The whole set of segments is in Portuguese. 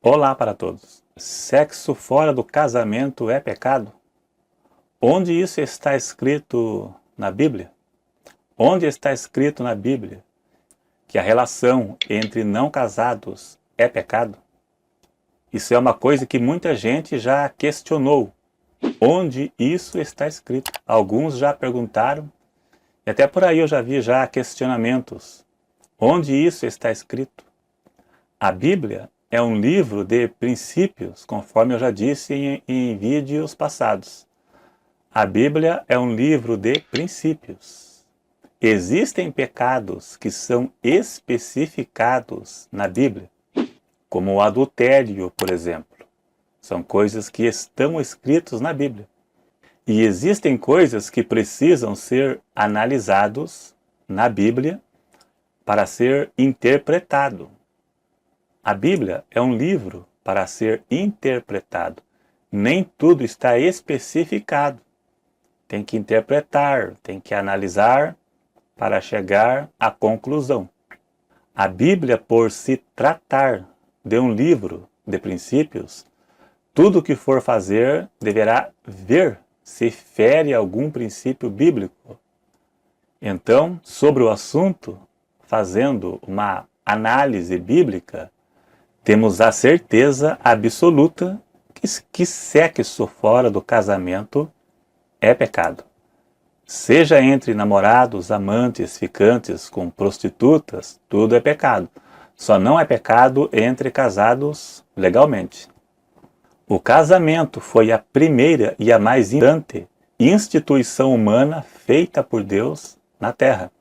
Olá para todos. Sexo fora do casamento é pecado? Onde isso está escrito na Bíblia? Onde está escrito na Bíblia que a relação entre não casados é pecado? Isso é uma coisa que muita gente já questionou. Onde isso está escrito? Alguns já perguntaram, e até por aí eu já vi já questionamentos. Onde isso está escrito? A Bíblia é um livro de princípios, conforme eu já disse em vídeos passados. A Bíblia é um livro de princípios. Existem pecados que são especificados na Bíblia, como o adultério, por exemplo. São coisas que estão escritas na Bíblia. E existem coisas que precisam ser analisados na Bíblia para ser interpretado. A Bíblia é um livro para ser interpretado. Nem tudo está especificado. Tem que interpretar, tem que analisar para chegar à conclusão. A Bíblia, por se tratar de um livro de princípios, tudo o que for fazer deverá ver se fere algum princípio bíblico. Então, sobre o assunto, fazendo uma análise bíblica, temos a certeza absoluta que sexo fora do casamento é pecado. Seja entre namorados, amantes, ficantes, com prostitutas, tudo é pecado. Só não é pecado entre casados legalmente. O casamento foi a primeira e a mais importante instituição humana feita por Deus na Terra.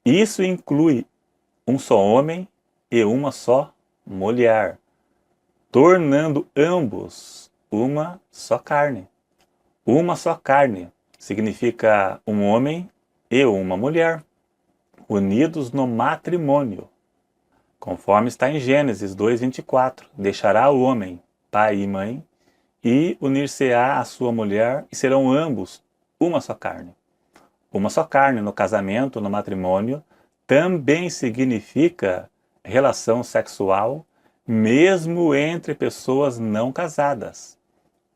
Isso inclui um só homem e uma só mulher, tornando ambos uma só carne. Uma só carne significa um homem e uma mulher, unidos no matrimônio. Conforme está em Gênesis 2:24, deixará o homem pai e mãe e unir-se-á à sua mulher e serão ambos uma só carne. Uma só carne no casamento, no matrimônio, também significa relação sexual, mesmo entre pessoas não casadas,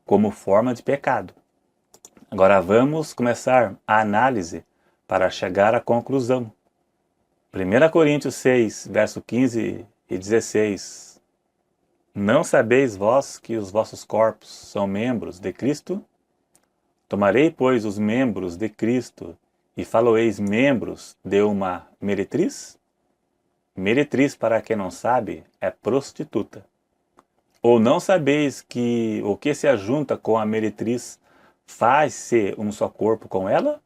como forma de pecado. Agora vamos começar a análise para chegar à conclusão. 1 Coríntios 6, verso 15 e 16. Não sabeis vós que os vossos corpos são membros de Cristo? Tomarei, pois, os membros de Cristo e faloeis membros de uma meretriz? Meretriz, para quem não sabe, é prostituta. Ou não sabeis que o que se ajunta com a meretriz faz-se um só corpo com ela?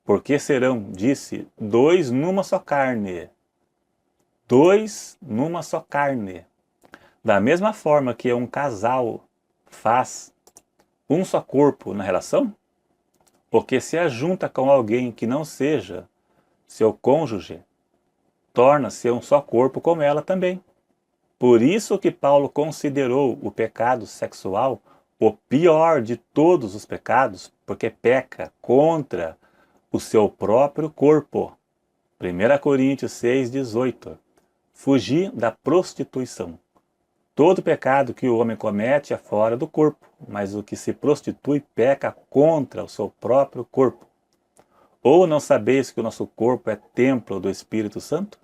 Porque serão, disse, dois numa só carne. Dois numa só carne. Da mesma forma que um casal faz um só corpo na relação, o que se ajunta com alguém que não seja seu cônjuge, torna-se um só corpo com ela também. Por isso que Paulo considerou o pecado sexual o pior de todos os pecados, porque peca contra o seu próprio corpo. 1 Coríntios 6,18. Fugir da prostituição. Todo pecado que o homem comete é fora do corpo, mas o que se prostitui peca contra o seu próprio corpo. Ou não sabeis que o nosso corpo é templo do Espírito Santo?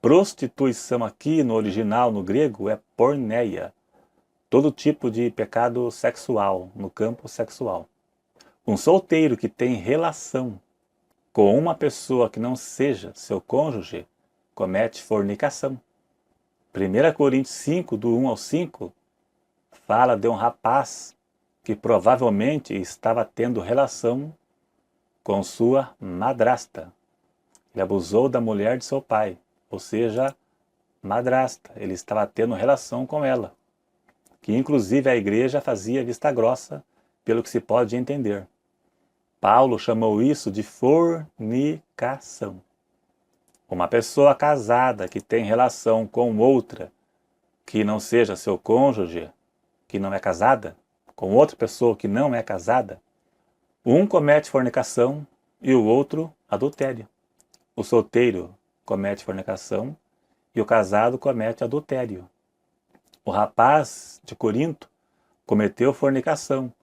Prostituição aqui no original, no grego, é porneia. Todo tipo de pecado sexual, no campo sexual. Um solteiro que tem relação com uma pessoa que não seja seu cônjuge, comete fornicação. 1 Coríntios 5, do 1 ao 5, fala de um rapaz que provavelmente estava tendo relação com sua madrasta. Ele abusou da mulher de seu pai, ou seja, madrasta. Ele estava tendo relação com ela, que inclusive a igreja fazia vista grossa, pelo que se pode entender. Paulo chamou isso de fornicação. Uma pessoa casada que tem relação com outra que não seja seu cônjuge, que não é casada, com outra pessoa que não é casada, um comete fornicação e o outro adultério. O solteiro comete fornicação e o casado comete adultério. O rapaz de Corinto cometeu fornicação.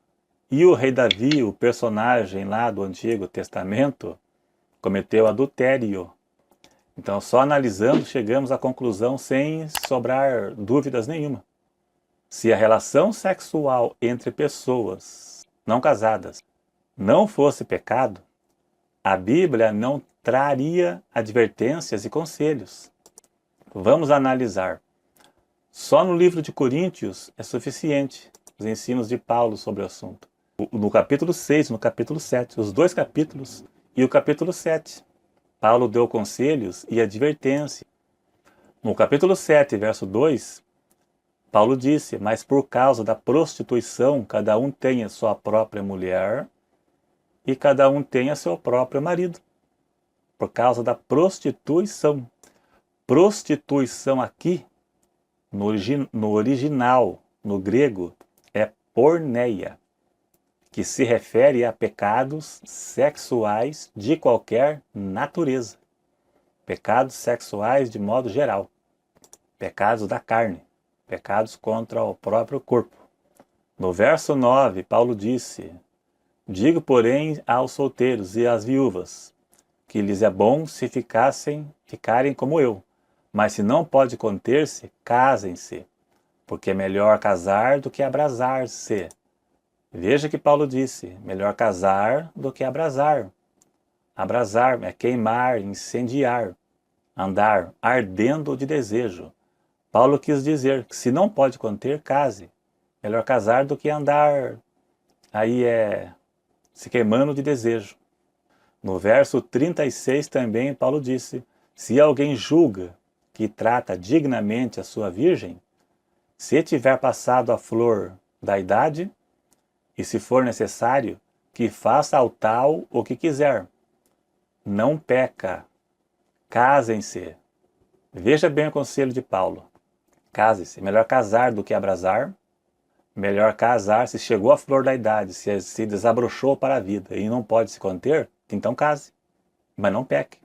E o rei Davi, o personagem lá do Antigo Testamento, cometeu adultério. Então, só analisando, chegamos à conclusão sem sobrar dúvidas nenhuma. Se a relação sexual entre pessoas não casadas não fosse pecado, a Bíblia não traria advertências e conselhos. Vamos analisar. Só no livro de Coríntios é suficiente os ensinos de Paulo sobre o assunto. No capítulo 6, no capítulo 7, os 2 capítulos e o capítulo 7. Paulo deu conselhos e advertência. No capítulo 7, verso 2, Paulo disse: mas por causa da prostituição, cada um tem a sua própria mulher e cada um tem a seu próprio marido. Por causa da prostituição. Prostituição aqui, no original, no grego, é porneia, que se refere a pecados sexuais de qualquer natureza. Pecados sexuais de modo geral. Pecados da carne. Pecados contra o próprio corpo. No verso 9, Paulo disse: digo, porém, aos solteiros e às viúvas, que lhes é bom se ficarem como eu, mas se não pode conter-se, casem-se, porque é melhor casar do que abrasar-se. Veja que Paulo disse: melhor casar do que abrasar. Abrasar é queimar, incendiar, andar ardendo de desejo. Paulo quis dizer que se não pode conter, case. Melhor casar do que andar aí se queimando de desejo. No verso 36 também Paulo disse: se alguém julga que trata dignamente a sua virgem, se tiver passado a flor da idade, e se for necessário, que faça ao tal o que quiser. Não peca. Casem-se. Veja bem o conselho de Paulo. Case-se. Melhor casar do que abrasar. Melhor casar se chegou à flor da idade, se desabrochou para a vida e não pode se conter, então case. Mas não peque.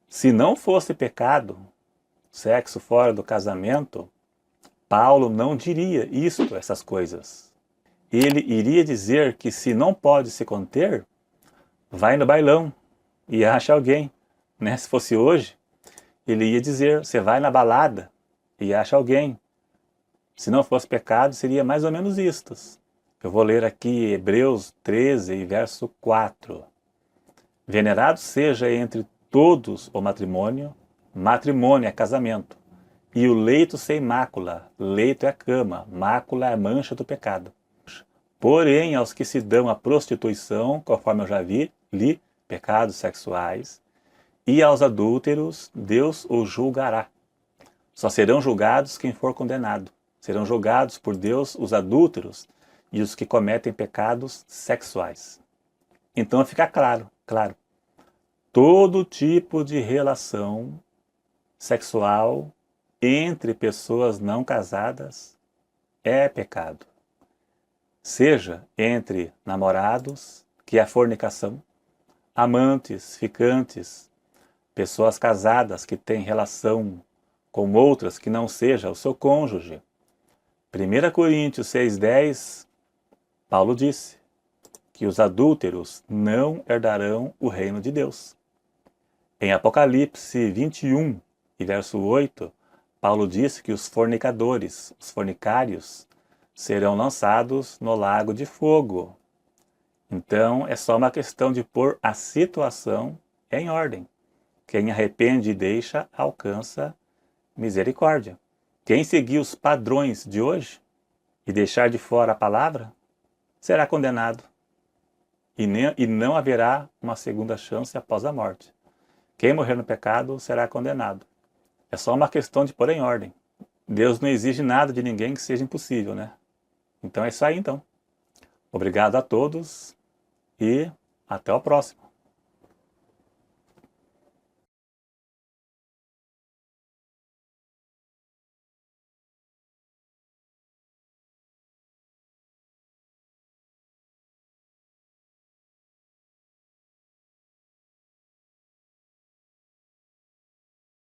Se não fosse pecado, sexo fora do casamento, Paulo não diria essas coisas. Ele iria dizer que se não pode se conter, vai no bailão e acha alguém. Né? Se fosse hoje, ele ia dizer: você vai na balada e acha alguém. Se não fosse pecado, seria mais ou menos isto. Eu vou ler aqui Hebreus 13, verso 4. Venerado seja entre todos o matrimônio. Matrimônio é casamento. E o leito sem mácula. Leito é cama. Mácula é a mancha do pecado. Porém, aos que se dão à prostituição, conforme eu já li, pecados sexuais, e aos adúlteros, Deus os julgará. Só serão julgados quem for condenado. Serão julgados por Deus os adúlteros e os que cometem pecados sexuais. Então fica claro, todo tipo de relação sexual entre pessoas não casadas é pecado. Seja entre namorados, que é a fornicação, amantes, ficantes, pessoas casadas que têm relação com outras que não seja o seu cônjuge. 1 Coríntios 6,10, Paulo disse que os adúlteros não herdarão o reino de Deus. Em Apocalipse 21 e verso 8, Paulo disse que os fornicadores, os fornicários, serão lançados no lago de fogo. Então, é só uma questão de pôr a situação em ordem. Quem arrepende e deixa, alcança misericórdia. Quem seguir os padrões de hoje e deixar de fora a palavra, será condenado. E não haverá uma segunda chance após a morte. Quem morrer no pecado será condenado. É só uma questão de pôr em ordem. Deus não exige nada de ninguém que seja impossível, né? Então é isso aí, então. Obrigado a todos e até o próximo.